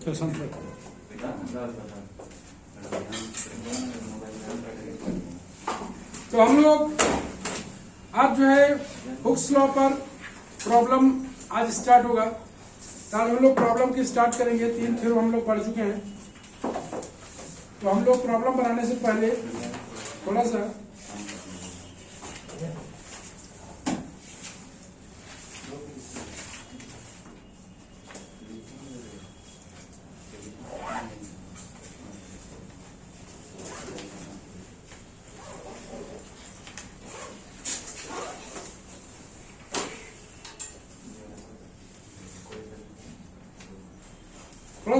तो हम लोग आज जो है हुक्स लॉ पर प्रॉब्लम आज स्टार्ट होगा। तो हम लोग प्रॉब्लम की स्टार्ट करेंगे। 3 थ्योरम हम लोग पढ़ चुके हैं। तो हम लोग प्रॉब्लम बनाने से पहले थोड़ा सा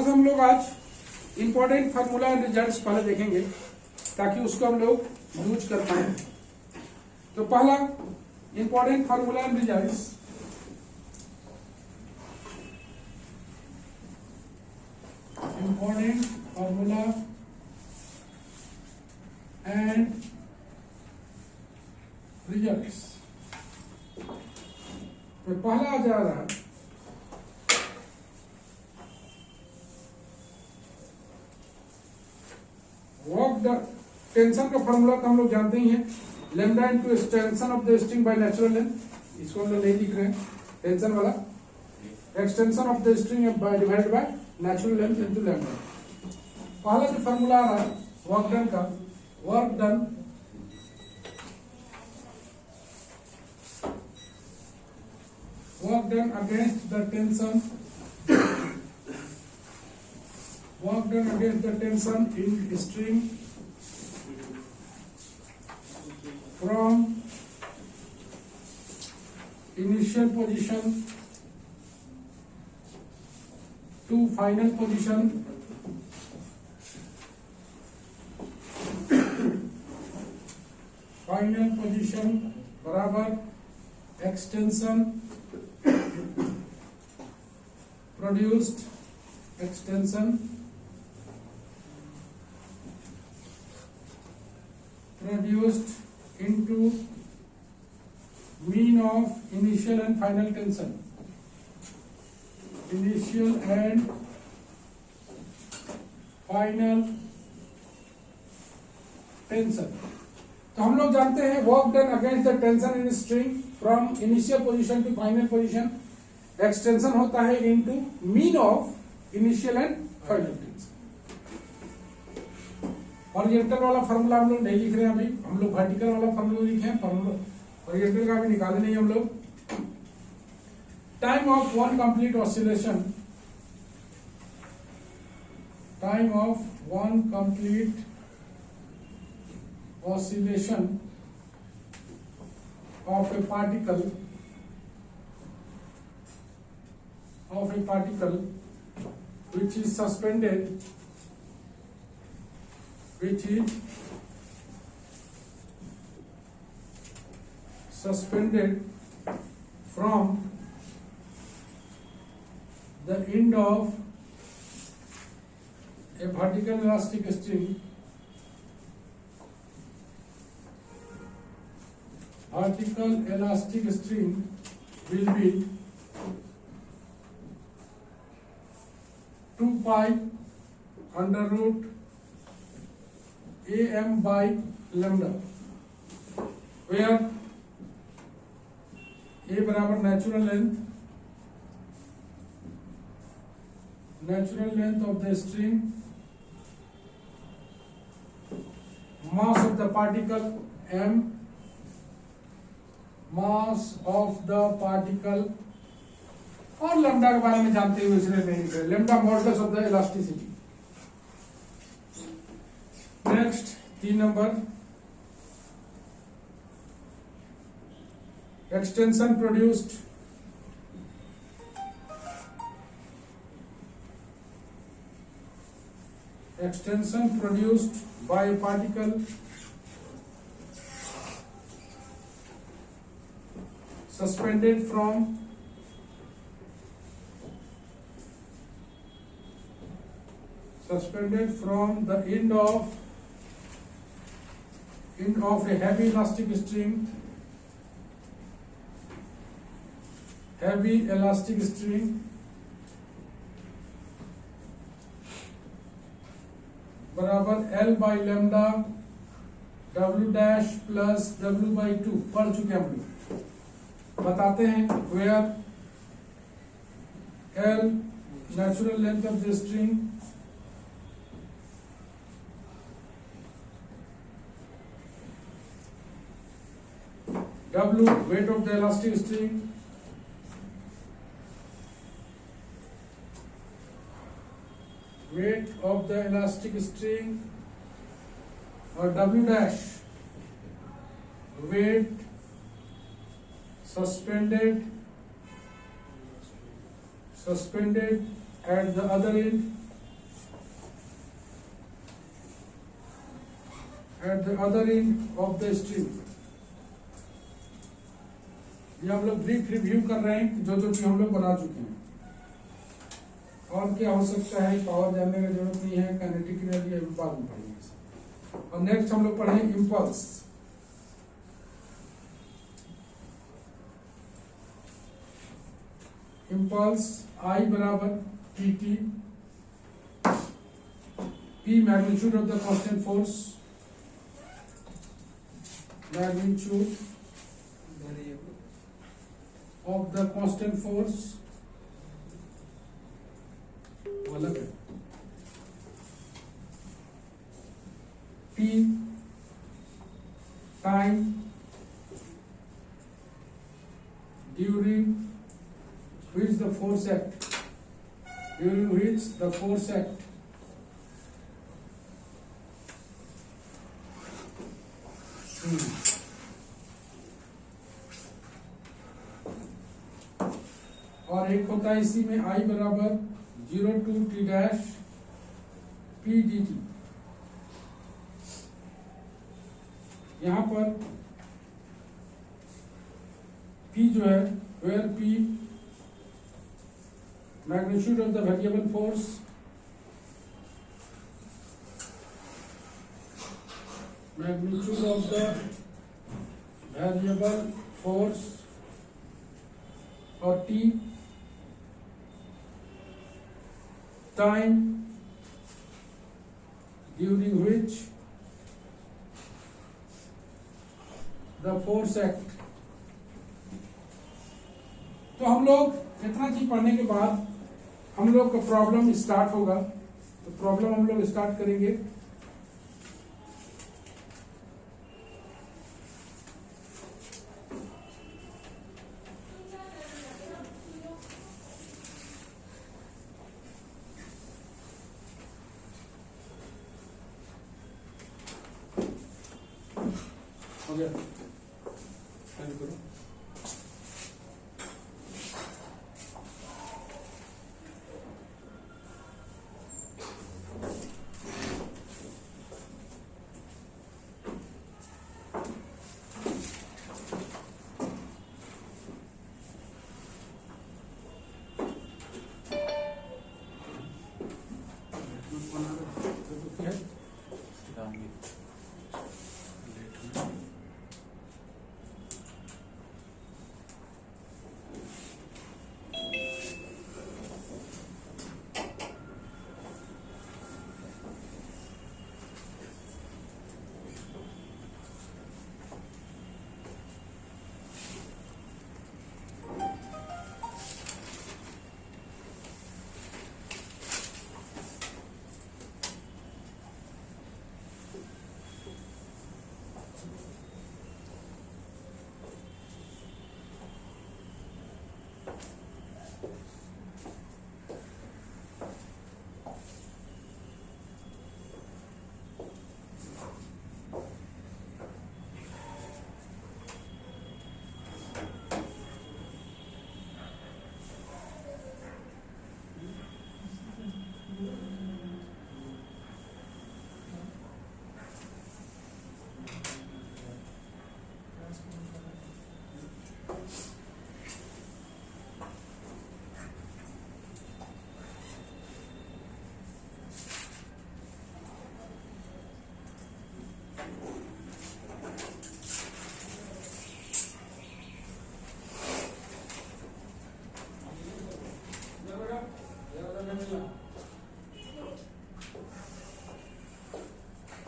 हम लोग आज इंपॉर्टेंट फार्मूला एंड रिजल्ट्स पहले देखेंगे ताकि उसको हम लोग यूज कर पाए। तो पहला important formula and results, important formula and results. तो पहला आ जा रहा है वर्क टेंशन का फॉर्मूला तो हम लोग जानते ही हैं, lambda into extension of the string by natural length. इसको हम लोग नहीं लिख रहे हैं टेंशन वाला, extension of the string by divided by natural length into lambda. पहला जो फॉर्मूला आ रहा है वर्क डन का, work done against the tension, work done against the tension in string from initial position to final position बराबर extension produced into mean of initial and final tension, initial and final tension। तो हम लोग जानते हैं work done against the tension in string from initial position to final position, extension होता है into mean of initial and final tension. Horizontal वाला formula हम लोग नहीं लिख रहे हैं अभी, हम लोग वर्टिकल वाला फार्मूला लिखे हैं। फार्मूला हॉरिजॉन्टल का भी निकाले नहीं हम लोग। Time of one complete oscillation, time of one complete oscillation of A particle which is suspended from the end of a vertical elastic string, will be 2 pi under root am by lambda, where a बराबर natural length of the string, mass of the particle m, mass of the particle, और lambda के बारे में जानते हुए इसलिए नहीं लिख रहे, lambda modulus of the elasticity. Next 3 number, extension produced by particle suspended from the end of a heavy elastic string बराबर L by lambda W dash plus W by 2 पढ़ चुके हम लोग। बताते हैं where L natural length of the string, W weight of the elastic string, weight of the elastic string, और W dash weight suspended at the other end, of the string। ये हम लोग ब्रीफ रिव्यू कर रहे हैं जो जो भी हम लोग बना चुके हैं। और क्या हो सकता है, पावर जानने की जरूरत नहीं है, काइनेटिक एनर्जी अभी बाद में पढ़ेंगे। और नेक्स्ट हम लोग पढ़ेंगे इम्पल्स। इम्पल्स I बराबर PT, P magnitude of the constant force, magnitude of the constant force अलग है। T time during which the force act, और एक होता है इसी में I बराबर 0 to T dash P dt। यहां पर P जो है where P magnitude of the variable force, और T time during which the force act। तो हम लोग इतना चीज पढ़ने के बाद हम लोग का प्रॉब्लम स्टार्ट होगा। तो प्रॉब्लम हम लोग स्टार्ट करेंगे। हो गया, करो।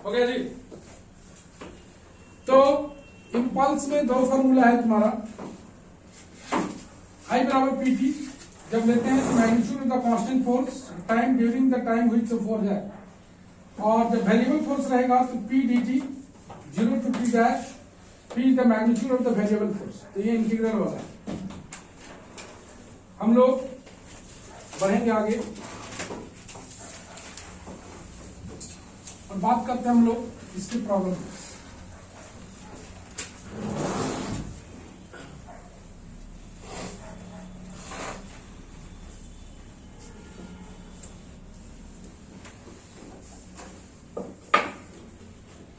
हो गया जी। तो इंपल्स में दो फॉर्मूला है तुम्हारा, आई बराबर पीटी जब लेते हैं तो magnitude of the constant force time during the time which the force है, और जब वेरिएबल फोर्स रहेगा तो P D T 0 to t dash P is the magnitude of the variable force. तो ये इंटीग्रल वाला है। हम लोग बढ़ेंगे आगे और बात करते हैं हम लोग इसकी प्रॉब्लम।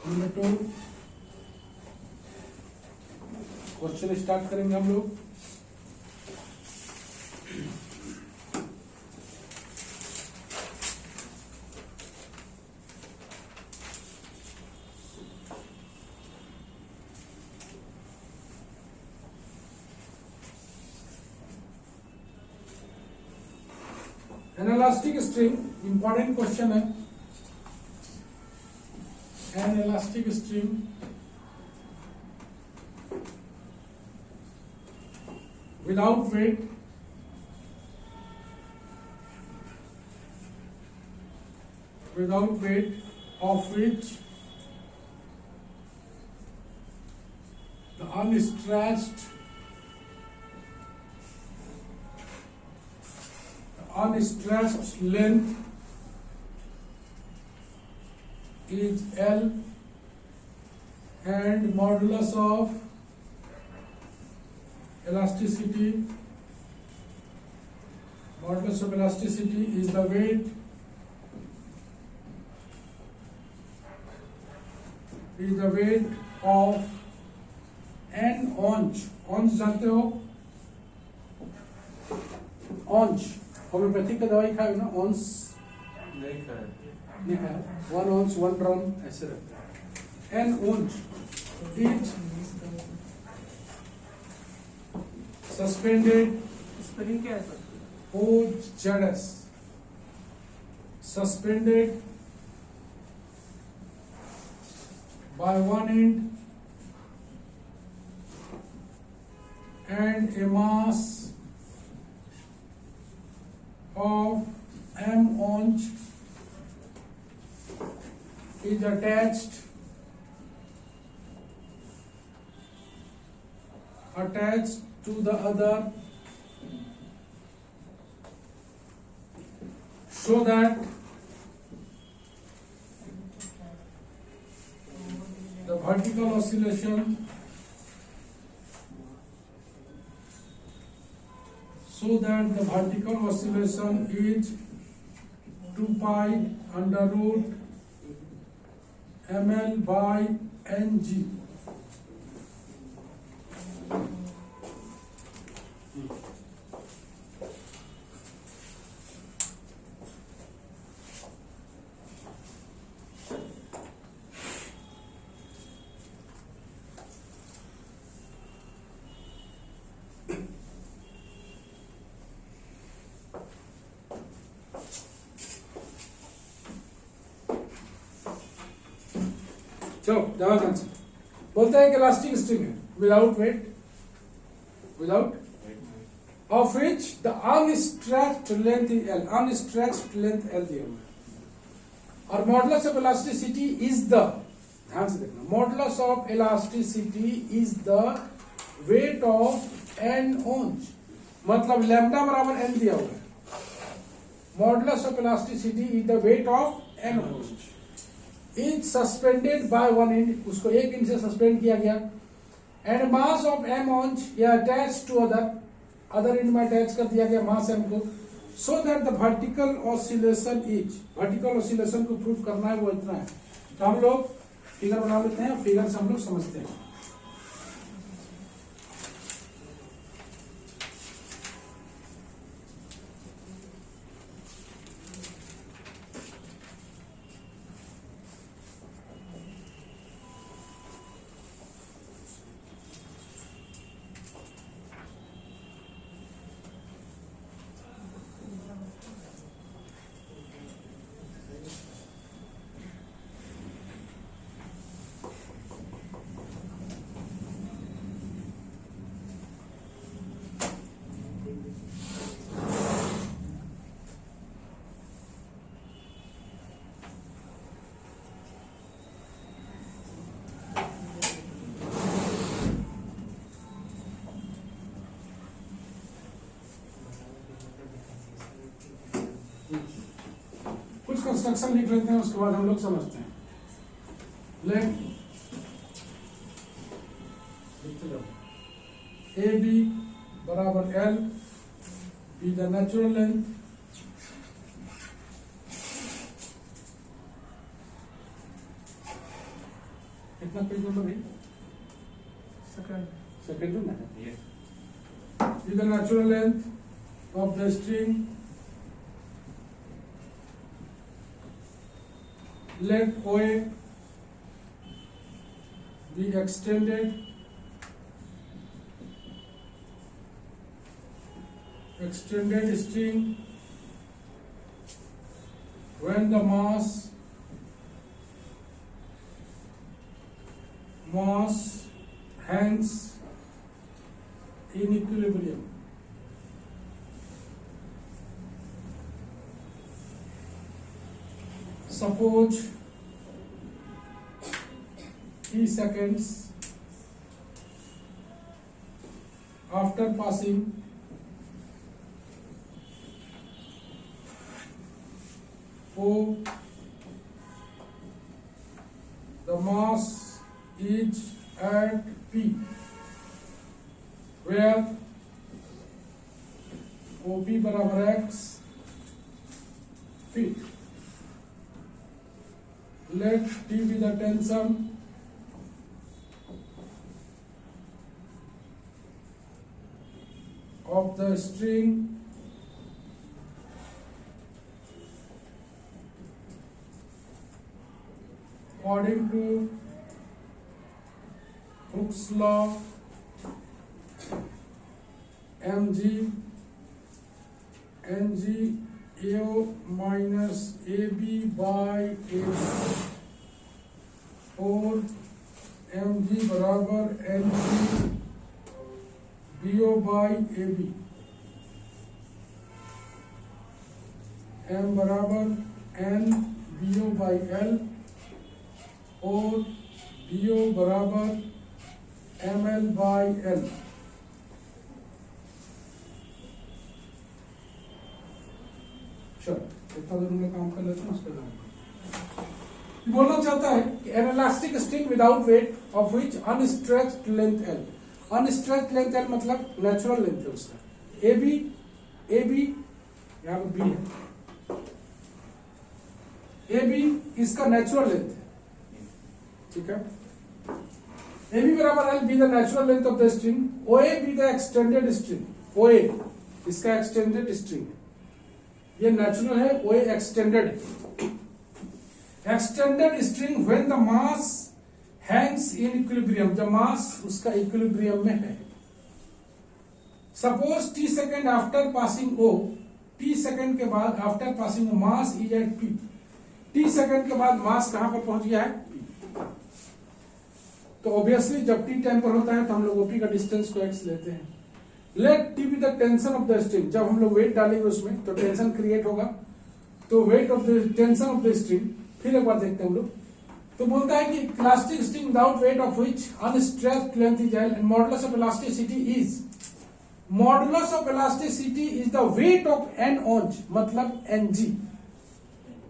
नंबर 2 क्वेश्चन स्टार्ट करेंगे हम लोग। An elastic string, important question है। An elastic string without weight of which the unstretched length is L and modulus of elasticity is the weight of an ounce। ounce जानते हो? ounce homeopathic का दवाई खाए ना, ounce नहीं खाया, 1 ounce 1 gram ऐसे रखते हैं। an ounce is suspended spelling क्या है sir? OZS suspended by one end and a mass of m ounce is attached to the other so that the vertical oscillation is 2 pi under root ml by ng। चलो ध्यान से बोलते हैं कि elastic string है without weight of which the unstretched length is L, unstretched length L दिया हुआ है, और modulus of elasticity is the, ध्यान से देखना, modulus of elasticity is the weight of N ounce, मतलब लैम्डा बराबर एन दिया हुआ है। Modulus of elasticity is the weight of N ounce is suspended by one end, उसको एक एंड से सस्पेंड किया गया, and mass of M ounce या अटैच टू अदर एंड में अटैच कर दिया गया मास एम को, so that the vertical oscillation को प्रूव करना है वो इतना है। तो हम लोग फिगर बना लेते हैं, फिगर से हम लोग समझते हैं। कुछ कंस्ट्रक्शन लिख लेते हैं, उसके बाद हम लोग समझते हैं। लेट ए बी बराबर L be the natural length कितना पेज नंबर है? सेकंड में है। Is the natural length of the string. Let OA be extended. Extended string when the mass hangs in equilibrium. Suppose t seconds after passing O, the mass is at P, where OP बराबर x feet. Let T be the tension of the string according to Hooke's law. mg AO minus AB by AB और mg बराबर mg BO by AB, m बराबर n BO by L और BO बराबर ML by L। चलो इतना देर में काम कर लेते हैं, उसके बाद बोलना चाहता है कि an elastic string without weight of which unstretched length L. Unstretched length L मतलब नेचुरल लेंथ है उसका। ए बी यहाँ पर बी है, ए बी इसका नेचुरल लेंथ है, ठीक है। ए बी बराबर L be the natural length of the string, O A be the extended string. O A इसका एक्सटेंडेड स्ट्रिंग, ये नेचुरल है, ओ ए एक्सटेंडेड है। Extended string when the mass Hanks in equilibrium, जब mass उसका equilibrium में है। Suppose T second after passing O, T second के बाद after passing O mass is at P. T second के बाद मास कहां पर पहुंच गया है? पी। तो ऑब्वियसली जब टी टाइम पर होता है तो हम लोग ओपी का डिस्टेंस को एक्स लेते हैं। Let T be the tension of the string, जब हम लोग वेट डालेंगे उसमें तो टेंशन क्रिएट होगा, तो weight of the tension of the string. फिर एक बार देखते हैं हम लोग, तो बोलता है कि elastic string without weight of which unstretched length is L and modulus of elasticity is, modulus of elasticity is the weight of N ounce, मतलब एन जी।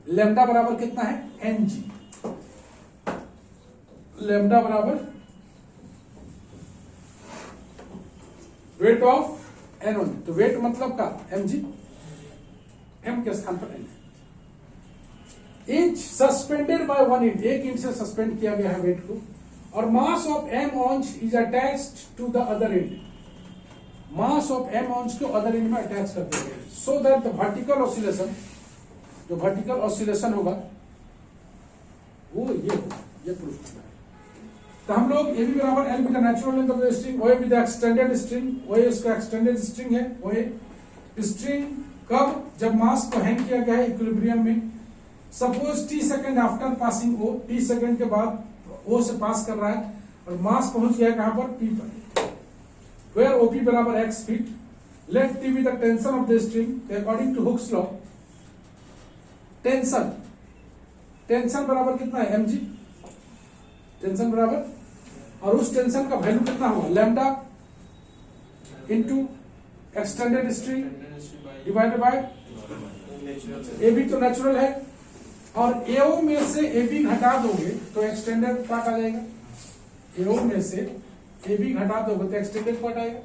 लेमडा बराबर कितना है? N G. लेमडा बराबर वेट ऑफ एन ऑन, तो weight मतलब का M G, M के स्थान पर N. Inch suspended by 1 inch, 1 inch से सस्पेंड किया गया है वेट को, और मास of M ounce is attached to the other end, mass of M ounce को अदर एंड में अटैच कर दिया गया, so that the vertical oscillation, जो वर्टिकल ऑसिलेशन होगा वो ये होगा, ये प्रूफ करना है। तो हम लोग ए बी बराबर L be the natural length of the string, O A be the extended string, O A इसका एक्सटेंडेड स्ट्रिंग है, ओ ए स्ट्रिंग कब? जब मास को हैंग किया गया है इक्विलिब्रियम में। Suppose T second after passing O, T second के बाद ओ से पास कर रहा है और मास पहुंच गया कहां पर? पी पर, वेयर ओपी बराबर x feet. Let T be the tension of the string according to Hooke's law. Tension, tension बराबर कितना है? M G. टेंशन बराबर, और उस टेंशन का वैल्यू कितना होगा? Lambda into extended string divided by A B तो नेचुरल है, और एओ में से ए बी घटा दोगे तो एक्सटेंडेड पार्ट आ जाएगा। एओ में से ए बी घटा दोगे तो एक्सटेंडेड पार्ट आएगा।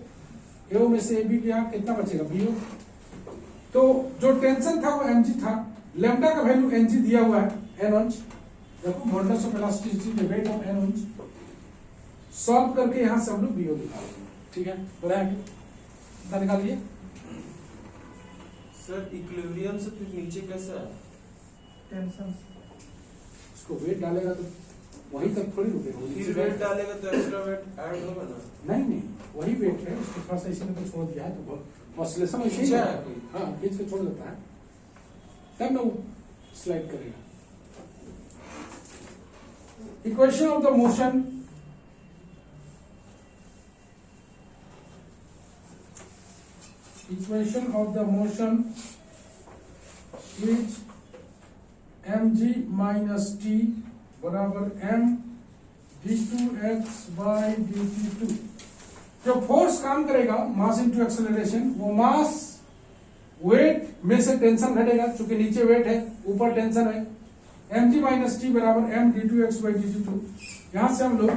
एओ में से ए बी यहाँ कितना बचेगा, बीओ। तो जो टेंशन था वो mg था, लैम्डा का वैल्यू ng दिया हुआ है n अंश। देखो modulus of elasticity the weight of n अंश, सॉल्व करके यहां से हम लोग बीओ निकालेंगे। ठीक है, हो रहा है कितना निकालिए सर। इक्विलिब्रियम से फिर नीचे कैसे है? टेंशन, इसको वेट डालेगा तो वहीं तक थोड़ी रुकेगा, फिर वेट डालेगा तो एक्स्ट्रा वेट ऐड होगा ना? नहीं, वही वेट है, उसको थोड़ा सा इसी में छोड़ दिया है तो ऑसिलेशन ऐसे ही है। हाँ, खींच के छोड़ देता है तब ना वो स्लाइड करेगा। Equation of the motion, equation of the motion is mg minus T बराबर m d2x by dt2। जो फोर्स काम करेगा मास इंटू एक्सेलरेशन, वो मास वेट में से टेंशन घटेगा, चूंकि नीचे वेट है ऊपर टेंशन है। mg माइनस टी बराबर m d2x by dt2। यहां से हम लोग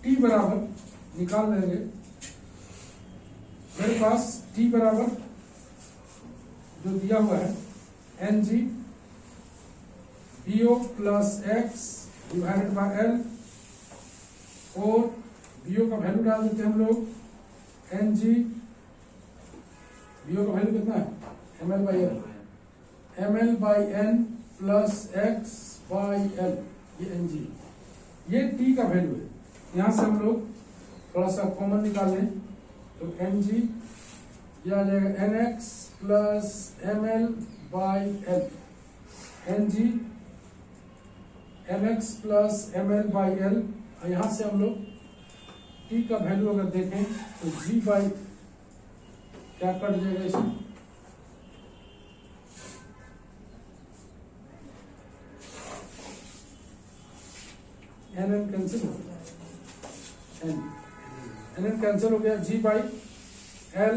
t बराबर निकाल लेंगे। मेरे पास t बराबर जो दिया हुआ है ng bo plus x divided by l, और bo का वैल्यू डाल देते हैं हम लोग ng, bo का वैल्यू कितना है ml by l, ml by n plus x by l, ये ng, ये t का वैल्यू है। यहां से हम लोग थोड़ा सा कॉमन निकालें तो ng ये आ जाएगा nx plus ml by l, ng mx plus ml by l। यहां से हम लोग t का वैल्यू अगर देखें तो g बाई क्या कट जाएगा इसमें, n कैंसिल हो गया, n कैंसिल हो गया, g by l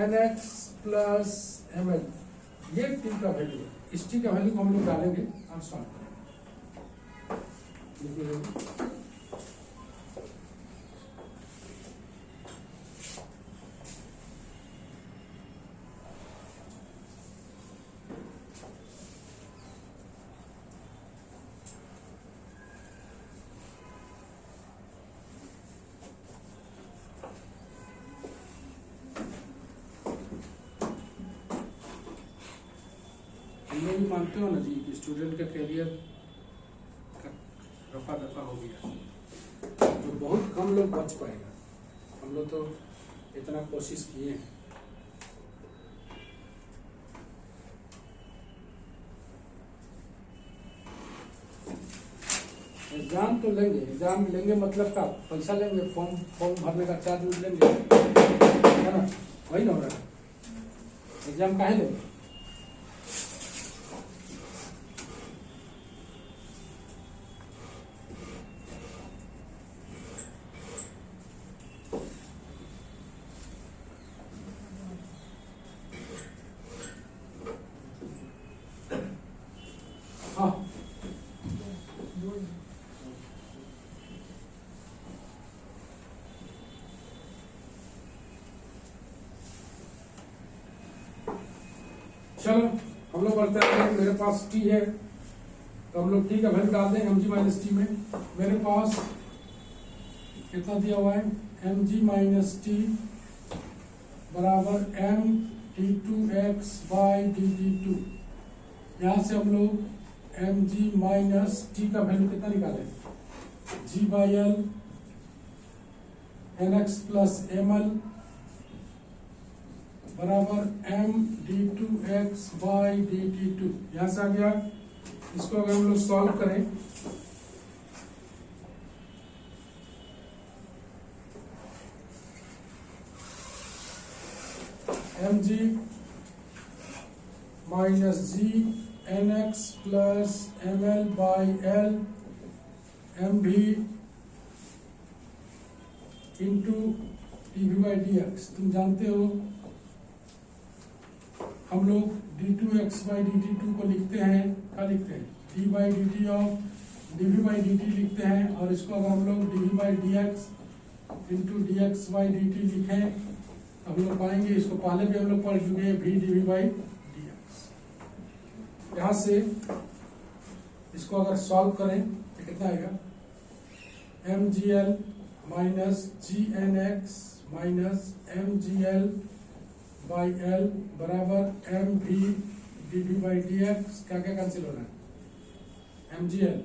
nx plus ml, ये t का वैल्यू है। इस t का वैल्यू को हम लोग डालेंगे और सॉल्व करेंगे। भी मानते हो ना जी कि स्टूडेंट का करियर रफा दफा हो गया, तो बहुत कम लोग बच पाएगा। हम लोग तो इतना कोशिश किए हैं। एग्जाम तो लेंगे, एग्जाम लेंगे मतलब का पैसा लेंगे, फॉर्म भरने का चार्ज लेंगे, है ना, वही ना हो रहा है। एग्जाम काहे लेंगे? हाँ, चलो हम लोग बढ़ते हैं। मेरे पास टी है तो हम लोग टी का वैल्यू डाल दें mg माइनस टी में। मेरे पास कितना दिया हुआ है, mg माइनस टी बराबर m d2x बाई dt2। यहाँ से हम लोग mg माइनस टी का वैल्यू कितना निकालें, g by l nx plus ml बराबर m d2x बाई dt2। यहां से आ गया। इसको अगर हम लोग सॉल्व करें mg minus g nx plus ml by l mv into dv by dx। तुम जानते हो हम लोग d2x/dt2 को लिखते हैं, क्या लिखते हैं, d/dt ऑफ dv/dt लिखते हैं, और इसको अगर हम लोग dv/dx इंटू dx/dt लिखें तो हम लोग पाएंगे, इसको पहले भी हम लोग पढ़ चुके हैं, v dv/dx। यहाँ से इसको अगर सॉल्व करें तो कितना आएगा, mgl minus gnx minus mgl by l बराबर mv dv/dx। क्या क्या कैंसिल हो रहा है, mgl,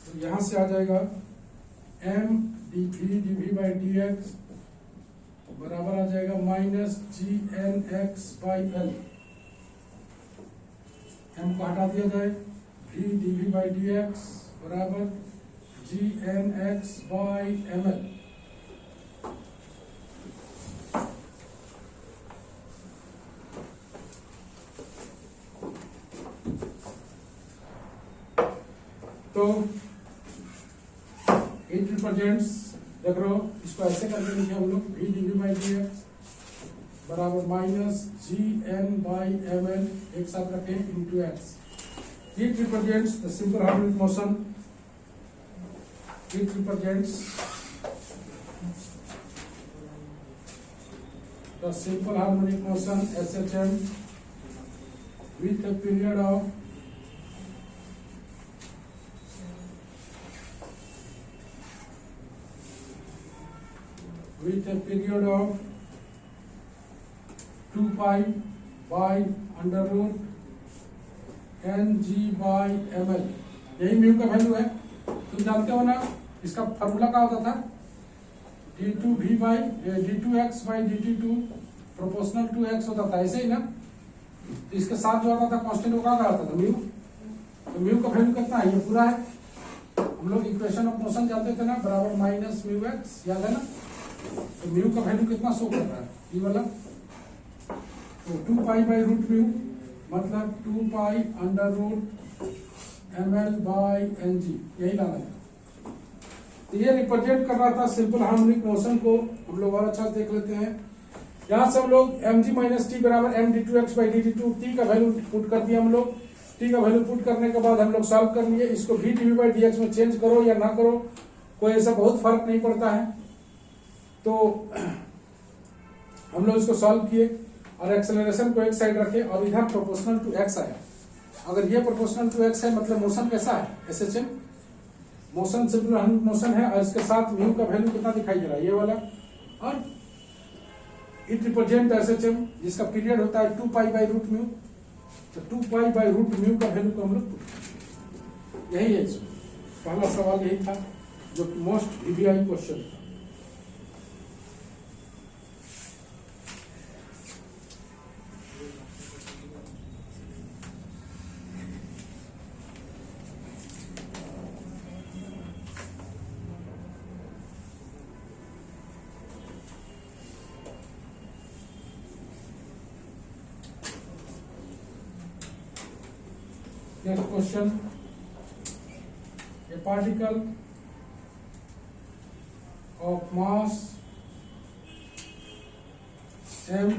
तो यहां से आ जाएगा m dv dv/dx बराबर आ जाएगा minus gnx by l, m को हटा दिया जाए, v dv/dx बराबर gnx बाई ml। तो इट रिप्रेजेंट्स, देख रहे हो, इसको ऐसे करके लिखे हम लोग, v dv/dx बराबर माइनस gn/ml एक साथ रखें into x। It represents the simple harmonic motion, it represents the simple harmonic motion SHM with a period of with a period of 2 pi by under root ng/ml। यही mu का value है, तुम जानते हो ना, इसका फॉर्मूला क्या होता था, d2x/dt2 प्रोपोर्शनल टू x होता था, ऐसे ही ना। तो इसके साथ जो आता था कांस्टेंट, वो क्या आता था, म्यू। तो म्यू का वैल्यू कितना है, ये पूरा है। हम लोग इक्वेशन ऑफ मोशन जानते थे ना, बराबर माइनस म्यू x, याद है ना। तो म्यू का वैल्यू कितना शो कर रहा है, ये वाला, तो 2 पाई बाई रूट म्यू मतलब 2 pi under root ml by ng, यही लाना है। तो ये रिप्रेजेंट कर रहा था सिंपल हार्मोनिक मोशन को। हम लोग और अच्छा देख लेते हैं, यहाँ से हम लोग mg माइनस टी बराबर m d2x/dt2, t का वैल्यू पुट कर दिया हम लोग। t का वैल्यू पुट करने के बाद हम लोग सॉल्व कर लिए, इसको v dv/dx में चेंज करो या ना करो, कोई ऐसा बहुत फर्क नहीं पड़ता है। तो हम लोग इसको सॉल्व किए और एक्सेलरेशन को एक साइड रखे, और इधर प्रोपोर्शनल टू x आया। अगर ये प्रोपोर्शनल टू x है मतलब मोशन कैसा है, SHM motion simple harmonic motion है, और इसके साथ म्यू का वैल्यू कितना दिखाई दे रहा है, ये वाला। और इट रिप्रेजेंट SHM जिसका पीरियड होता है 2 पाई बाई रूट म्यू। तो 2 पाई बाई रूट म्यू का वैल्यू को हम लोग, यही है इसमें पहला सवाल, यही था जो मोस्ट VBI क्वेश्चन था। Next question, a particle of mass m,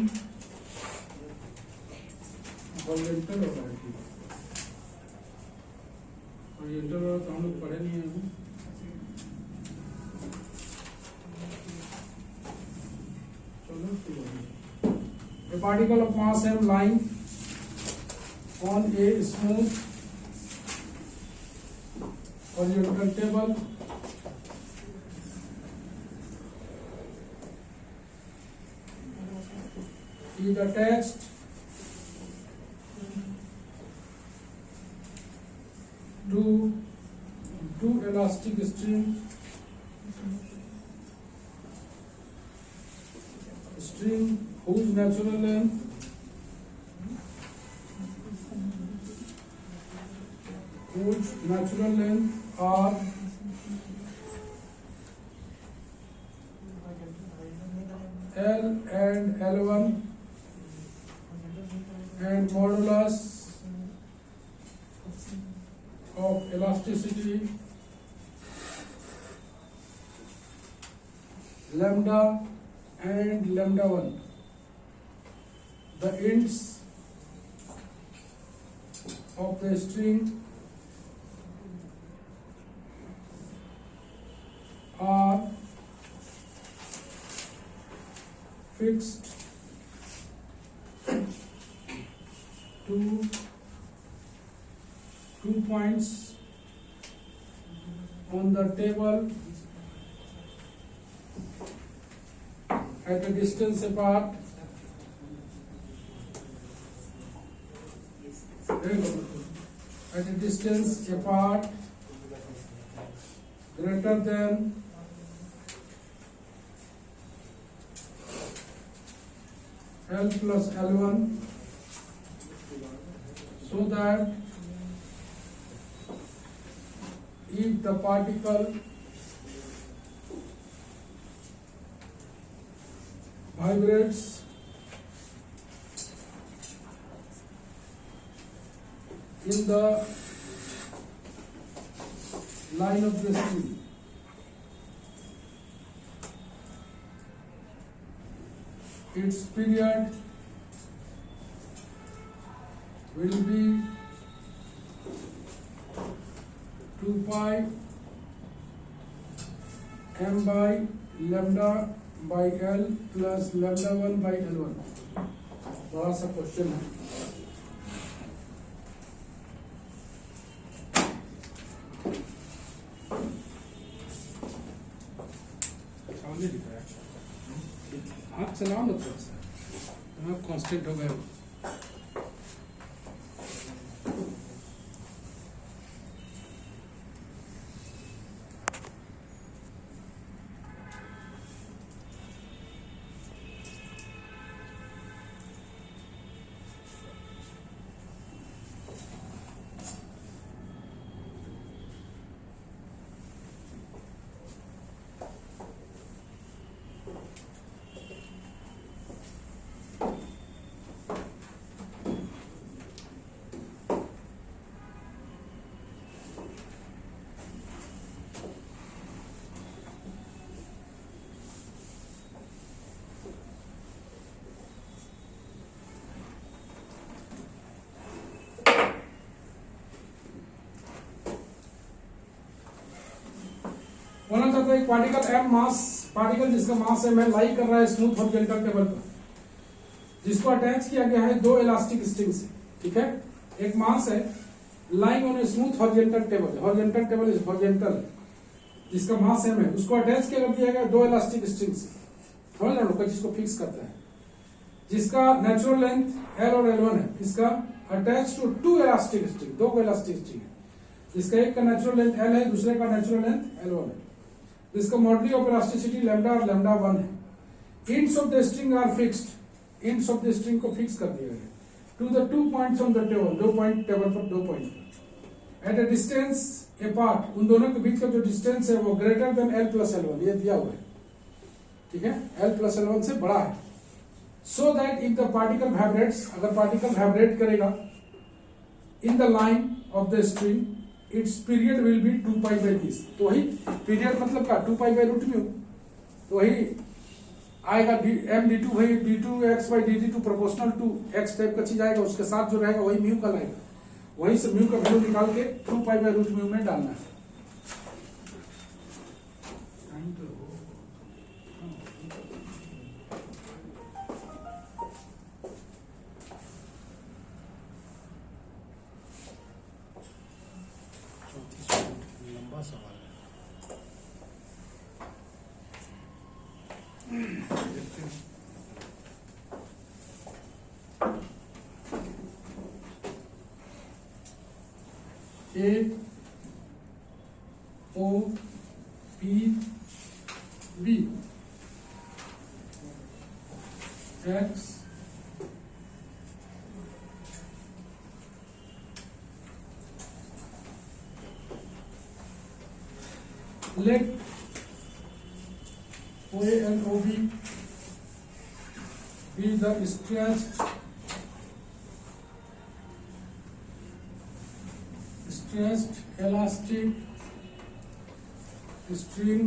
oriental होगा, ओरिएंटल तो हम लोग पढ़े नहीं है अभी। चलो, a particle of mass m lying on a smooth horizontal table is attached to two elastic string whose natural length are L and L1 and modulus of elasticity lambda and lambda 1 the ends of the string are fixed to 2 points on the table at a distance apart. At a distance apart greater than L plus L1, so that if the particle vibrates in the line of the string, its period will be 2 pi m by lambda by L plus lambda 1 by L1. बड़ा सा question है। सामने दिख रहा है, हाथ चलाओ ना थोड़ा सा, आप कांस्टेंट हो गए। होना चाहता है एक पार्टिकल m मास, पार्टिकल जिसका मास m है, लाई कर रहा है स्मूथ हॉरिजॉन्टल टेबल पर, जिसको अटैच किया गया है 2 इलास्टिक स्ट्रिंग से। ठीक है, एक मास है lying on a smooth horizontal table, horizontal table is horizontal, जिसका मास m है, उसको अटैच किया दिया गया 2 इलास्टिक स्ट्रिंग से। समझ रहे हो, जिसको फिक्स करता है, जिसका नेचुरल लेंथ L और L1 है, इसका attach to 2 elastic string, 2 elastic string है, जिसका एक का नेचुरल लेंथ L है, दूसरे का नेचुरल लेंथ L1 है, जिसका मॉडुलस ऑफ इलास्टिसिटी लैम्डा और लैम्डा 1 है। Ends of the string are fixed, ends of the string को फिक्स कर दिया गया to the 2 points on the table, 2 point table पर 2 point at a distance apart, उन दोनों के बीच का जो डिस्टेंस है वो greater than L plus L1, ये दिया हुआ है। ठीक है, L प्लस L1 से बड़ा है। So that if the particle vibrates, अगर पार्टिकल वाइब्रेट करेगा in the line of the string, it's period will be 2 pi by this. तो वही पीरियड मतलब का 2 पाई बाई रूट म्यू, तो वही आएगा m d2 वही d2 x by dt2 proportional to x type का चीज आएगा, उसके साथ जो रहेगा वही म्यू का लाएगा, वहीं से म्यू का वैल्यू निकाल के 2 पाई बाई रूट म्यू में डालना है। लंबा सवाल है, देखते हैं। A O P B X let OA and OB be the stretched elastic string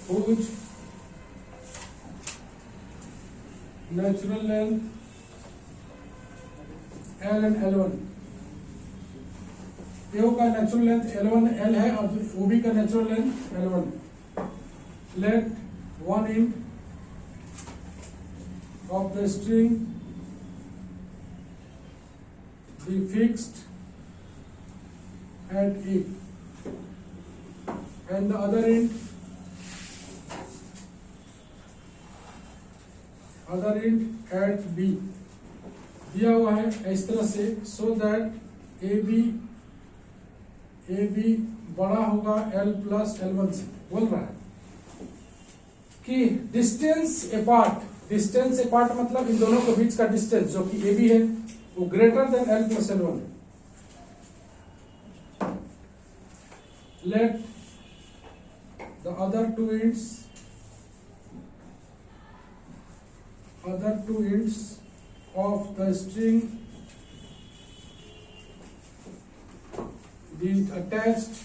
whose natural length L and L1. AO का नेचुरल लेंथ L1 L है और OB का natural length L1. Let one end of the string be fixed at A and the other end at B. दिया हुआ है इस तरह से so that AB बड़ा होगा L plus L1 से. बोल रहा है कि डिस्टेंस अपार्ट मतलब इन दोनों के बीच का डिस्टेंस जो कि AB है वो greater than L plus L1 है. Let the other two ends of the string be attached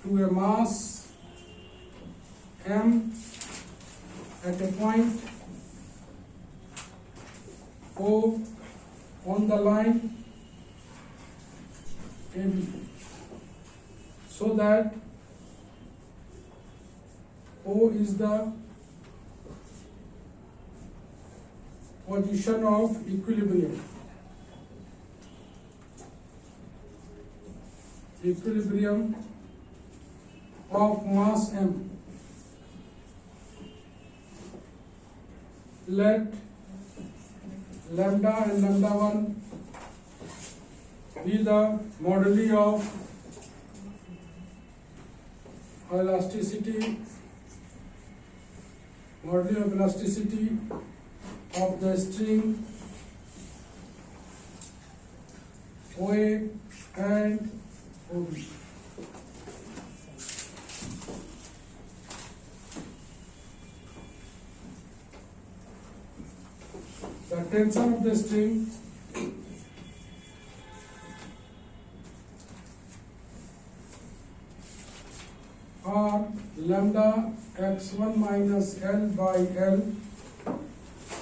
to a mass M at a point O on the line AB, so that O is the position of equilibrium of mass M. Let lambda and lambda 1 be the moduli of elasticity of the string OA and OB. The tension of the string are lambda x1 minus L by L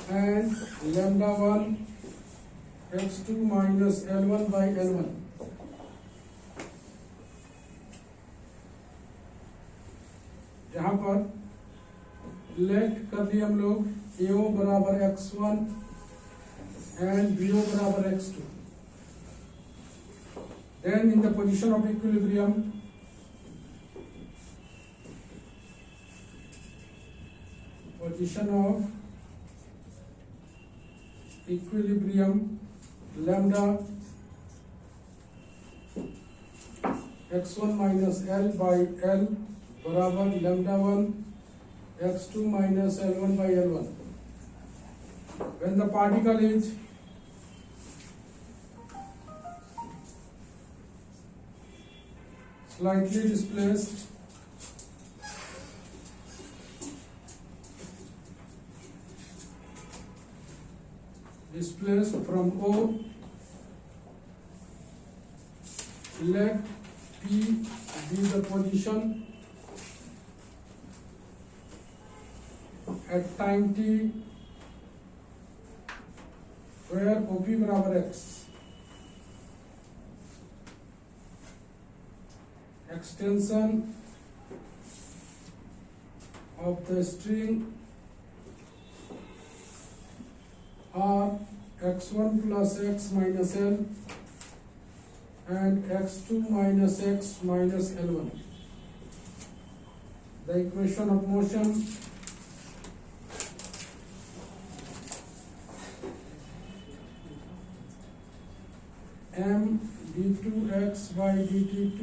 and lambda 1 x2 minus L1 by L1. यहाँ पर late कर दिए हम लोग AO बराबर x1 and BO बराबर x2. Then in the position of equilibrium lambda x1 minus L by L बराबर lambda 1 x2 minus L1 by L1. When the particle is slightly displaced from O, let P be the position at time t where OP बराबर x. Extension of the string are x1 plus x minus L and x2 minus x minus L1. The equation of motion m d2x by dt2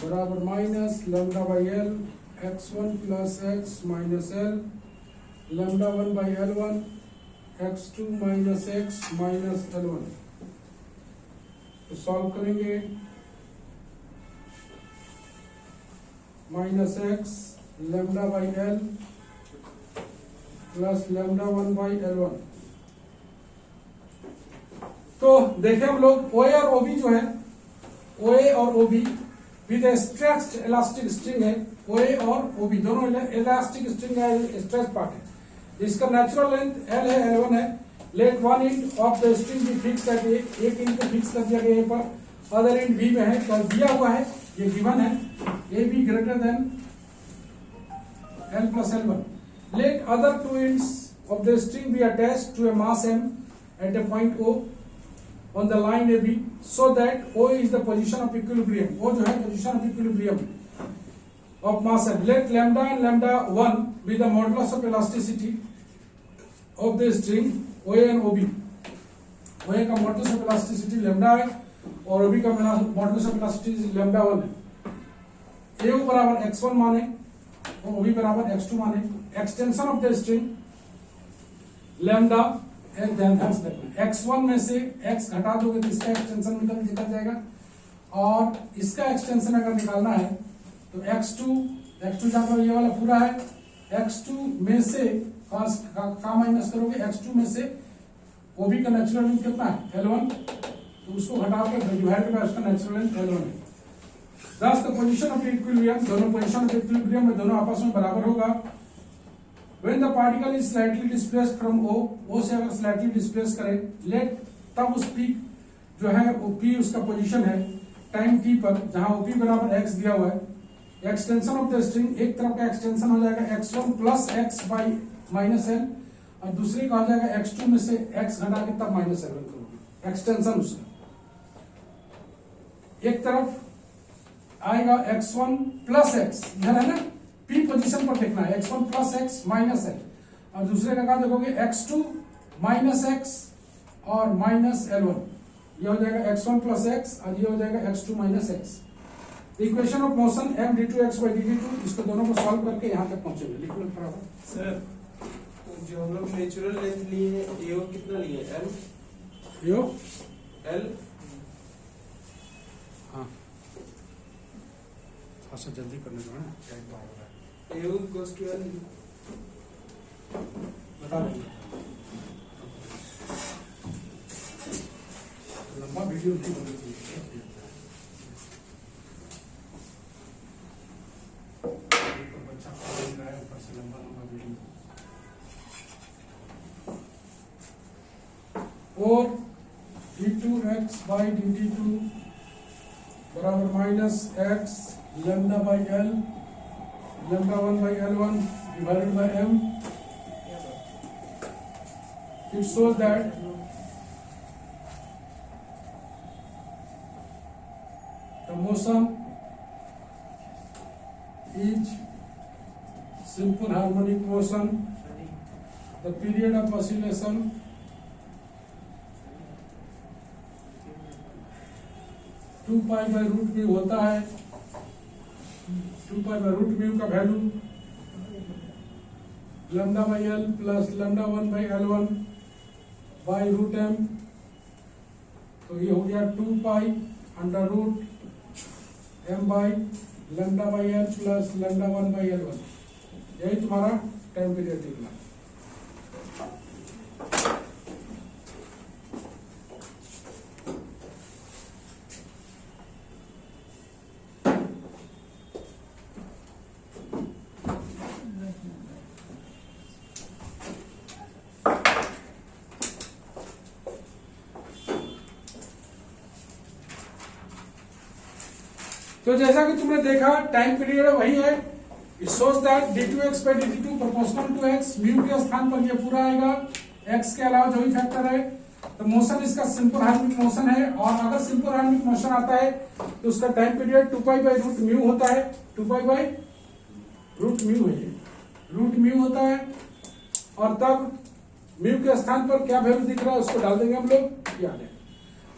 बराबर minus lambda by L x1 plus x minus L lambda 1 by L1 x2 minus x minus L1. तो solve करेंगे minus x lambda by L plus lambda 1 by L1. तो देखें हम लोग OA और OB जो है OA और OB with stretched elastic string है OA और OB दोनों इलास्टिक स्ट्रिंग है स्ट्रेच पार्ट है इसका नेचुरल लेंथ एल है, L1 है। Let one end of the string भी फिक्स है, एक इंड को फिक्स कर दिया गया पर, अदर इंड बी में है, तो दिया हुआ है, ये गिवन है, A be greater than L plus L1. Let other two ends of the string be attached to a mass M at a point O on the line AB so that O is the position of equilibrium. O जो है position of equilibrium of mass M. Let lambda and lambda 1 be the modulus of elasticity of the string OA and OB. OA का modulus of elasticity lambda है और OB का modulus of elasticity lambda 1 है। AO बराबर x1 माने और OB बराबर x2 माने। Extension of the string lambda, एक ध्यान रखना, x1 में से x घटा दोगे तो इसका एक्सटेंशन निकल जाएगा, और इसका एक्सटेंशन अगर निकालना है तो x2 जान लो ये वाला पूरा है, x2 में से का माइनस करोगे, x2 में से OB का नेचुरल लेंथ कितना है L1, तो उसको घटा के डिवाइड बाय उसका नेचुरल लेंथ L1 है। Thus the position of equilibrium, दोनों पोजीशन ऑफ इक्विलिब्रियम में दोनों आपस में बराबर होगा। When the particle is slightly displaced from O से अगर slightly displace करें, let तब उस P जो है वो P उसका पोजीशन है टाइम t पर, जहां OP बराबर x दिया हुआ है। एक्सटेंशन ऑफ द स्ट्रिंग, एक तरफ का एक्सटेंशन हो जाएगा x1 plus x by minus L, और दूसरे का हो जाएगा x2 में से x घटा के तब माइनस एल करोगे, एक्सटेंशन उसका। एक तरफ आएगा x1 प्लस x, इधर है ना, P पोजीशन पर देखना है, x1 प्लस x माइनस है, और दूसरे का क्या देखोगे x2 माइनस x और माइनस L1, ये हो जाएगा x1 प्लस x और ये हो जाएगा x2 minus x। Equation of motion m d2x by dt2, इसको दोनों को सॉल्व करके यहाँ तक पहुंचेंगे। लिख लो बराबर। सर जो हम लोग नेचुरल लेंथ लिए हैं, AO कितना लिए L? यो L हाँ थोड़ा सा जल्दी करने दो ना, टाइम पार हो रहा है। AO इक्वल्स टू L बता देंगे, लंबा वीडियो नहीं होना चाहिए, बच्चा पढ़ रहा है ऊपर से लंबा वीडियो। और d2x by dt2 बराबर minus x lambda by L, lambda 1 by L1 divided by M. It shows that the motion is simple harmonic motion. The period of oscillation two pi by root mu होता है, 2 pi by root mu का value lambda by L plus lambda 1 by L1 by root M, तो ये हो गया 2 pi under root M by lambda by L plus lambda 1 by L1। यही तुम्हारा time period निकला। तो जैसा कि तुमने देखा टाइम पीरियड वही है, it shows that d2x by dt2 proportional to x, mu के स्थान पर ये पूरा आएगा, x के अलावा जो भी फैक्टर है, तो मोशन इसका सिंपल हार्मोनिक मोशन है, और अगर सिंपल हार्मोनिक मोशन आता है तो उसका time period 2 pi by root mu होता है, 2 पाई बाई रूट म्यू है, रूट म्यू होता है, और तब म्यू के स्थान पर क्या वैल्यू दिख रहा है उसको डाल देंगे हम लोग, याद है।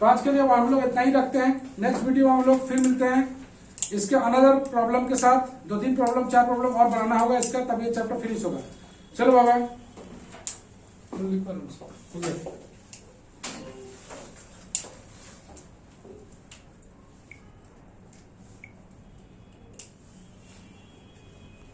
तो आज के लिए हम लोग इतना ही रखते हैं, नेक्स्ट वीडियो में हम लोग फिर मिलते हैं इसके अनदर प्रॉब्लम के साथ। 2-3 प्रॉब्लम 4 प्रॉब्लम और बनाना होगा इसका, तब ये चैप्टर फिनिश होगा। चलो बाबा।